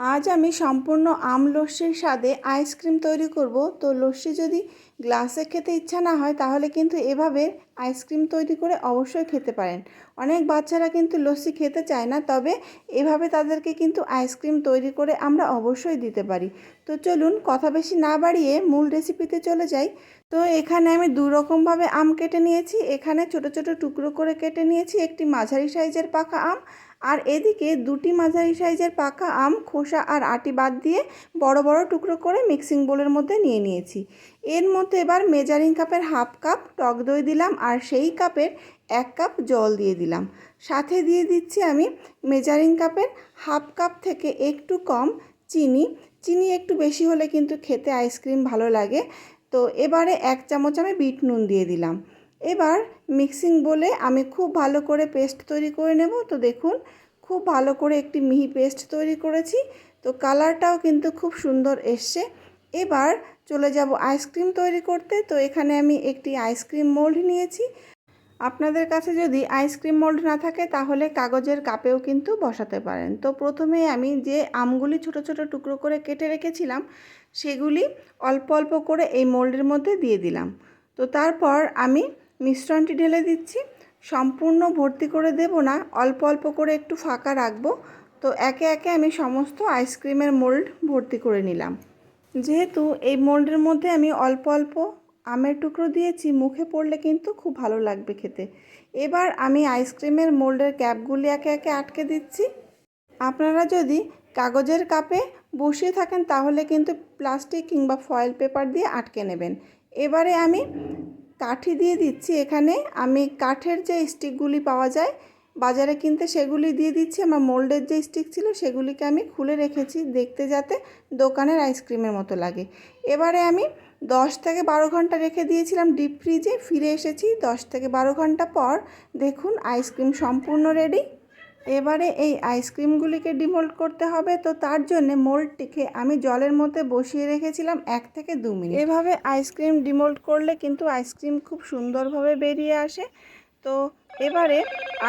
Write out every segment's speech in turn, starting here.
আজ আমি সম্পূর্ণ আম লস্যির স্বাদে আইসক্রিম তৈরি করব। তো লস্যি যদি গ্লাসে খেতে ইচ্ছা না হয় তাহলে কিন্তু এভাবে আইসক্রিম তৈরি করে অবশ্যই খেতে পারেন। অনেক বাচ্চারা কিন্তু লস্যি খেতে চায় না, তবে এভাবে তাদেরকে কিন্তু আইসক্রিম তৈরি করে আমরা অবশ্যই দিতে পারি। তো চলুন কথা বেশি না বাড়িয়ে মূল রেসিপিতে চলে যাই। তো এখানে আমি দু রকমভাবে আম কেটে নিয়েছি। এখানে ছোট ছোট টুকরো করে কেটে নিয়েছি একটি মাঝারি সাইজের পাকা আম, আর এদিকে দুটি মাঝারি সাইজের পাকা আম খোসা আর আটি বাদ দিয়ে বড় বড় টুকরো করে মিক্সিং বোলের মধ্যে নিয়ে নিয়েছি। এর মধ্যে এবার মেজারিং কাপের হাফ কাপ টক দই দিলাম, আর সেই কাপের 1 কাপ জল দিয়ে দিলাম। সাথে দিয়ে দিচ্ছি আমি মেজারিং কাপের হাফ কাপ থেকে একটু কম চিনি। চিনি একটু বেশি হলে কিন্তু খেতে আইসক্রিম ভালো লাগে। তো এবারে 1 চামচ আমি বিট নুন দিয়ে দিলাম। এবার মিক্সিং বলে আমি খুব ভালো করে পেস্ট তৈরি করে নেব। তো দেখুন, খুব ভালো করে একটি মিহি পেস্ট তৈরি করেছি। তো কালারটাও কিন্তু খুব সুন্দর এসছে। এবার চলে যাব আইসক্রিম তৈরি করতে। তো এখানে আমি একটি আইসক্রিম মোল্ড নিয়েছি। আপনাদের কাছে যদি আইসক্রিম মোল্ড না থাকে তাহলে কাগজের কাপেও কিন্তু বসাতে পারেন। তো প্রথমে আমি যে আমগুলি ছোট ছোট টুকরো করে কেটে রেখেছিলাম সেগুলি অল্প অল্প করে এই মোল্ডের মধ্যে দিয়ে দিলাম। তো তারপর আমি মিশ্রণটি ঢেলে দিচ্ছি। সম্পূর্ণ ভর্তি করে দেব না, অল্প অল্প করে একটু ফাঁকা রাখবো। তো একে একে আমি সমস্ত আইসক্রিমের মোল্ড ভর্তি করে নিলাম। যেহেতু এই মোল্ডের মধ্যে আমি অল্প অল্প আমের টুকরো দিয়েছি, মুখে পড়লে কিন্তু খুব ভালো লাগবে খেতে। এবার আমি আইসক্রিমের মোল্ডের ক্যাপগুলি একে একে আটকে দিচ্ছি। আপনারা যদি কাগজের কাপে বসিয়ে থাকেন তাহলে কিন্তু প্লাস্টিক কিংবা ফয়েল পেপার দিয়ে আটকে নেবেন। এবারে আমি কাঠি দিয়ে দিচ্ছি। এখানে আমি কাঠের যে স্টিকগুলি পাওয়া যায় বাজারে কিনতে সেগুলি দিয়ে দিচ্ছি। আমার মোল্ডের যে স্টিক ছিল সেগুলিকে আমি খুলে রেখেছি দেখতে যাতে দোকানের আইসক্রিমের মতো লাগে। এবারে আমি 10 থেকে 12 ঘন্টা রেখে দিয়েছিলাম ডিপ ফ্রিজে। ফিরে এসেছি 10 থেকে 12 ঘন্টা পর। দেখুন আইসক্রিম সম্পূর্ণ রেডি। এবারে এই আইসক্রিমগুলিকে ডিমোল্ড করতে হবে। তো তার জন্যে মোল্ডটিকে আমি জলের মধ্যে বসিয়ে রেখেছিলাম 1 থেকে 2 মিনিট। এভাবে আইসক্রিম ডিমোল্ড করলে কিন্তু আইসক্রিম খুব সুন্দরভাবে বেরিয়ে আসে। তো এবারে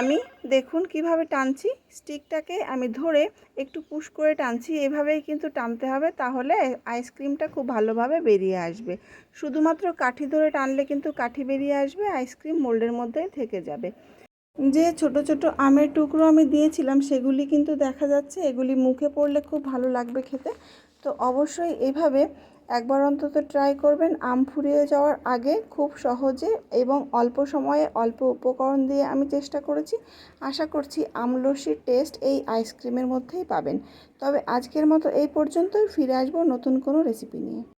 আমি দেখুন কিভাবে টানছি, স্টিকটাকে আমি ধরে একটু পুশ করে টানছি। এভাবেই কিন্তু টানতে হবে, তাহলে আইসক্রিমটা খুব ভালোভাবে বেরিয়ে আসবে। শুধুমাত্র কাঠি ধরে টানলে কিন্তু কাঠি বেরিয়ে আসবে, আইসক্রিম মোল্ডের মধ্যেই থেকে যাবে। যে ছোট ছোট আমের টুকরো আমি দিয়েছিলাম সেগুলি কিন্তু দেখা যাচ্ছে, এগুলি মুখে পড়লে খুব ভালো লাগবে খেতে। তো অবশ্যই এভাবে একবার অন্তত ট্রাই করবেন। আম ফুরিয়ে যাওয়ার আগে খুব সহজে এবং অল্প সময়ে অল্প উপকরণ দিয়ে আমি চেষ্টা করেছি। আশা করছি আম লস্যির টেস্ট এই আইসক্রিমের মধ্যেই পাবেন। তবে আজকের মতো এই পর্যন্তই। ফিরে আসবো নতুন কোনো রেসিপি নিয়ে।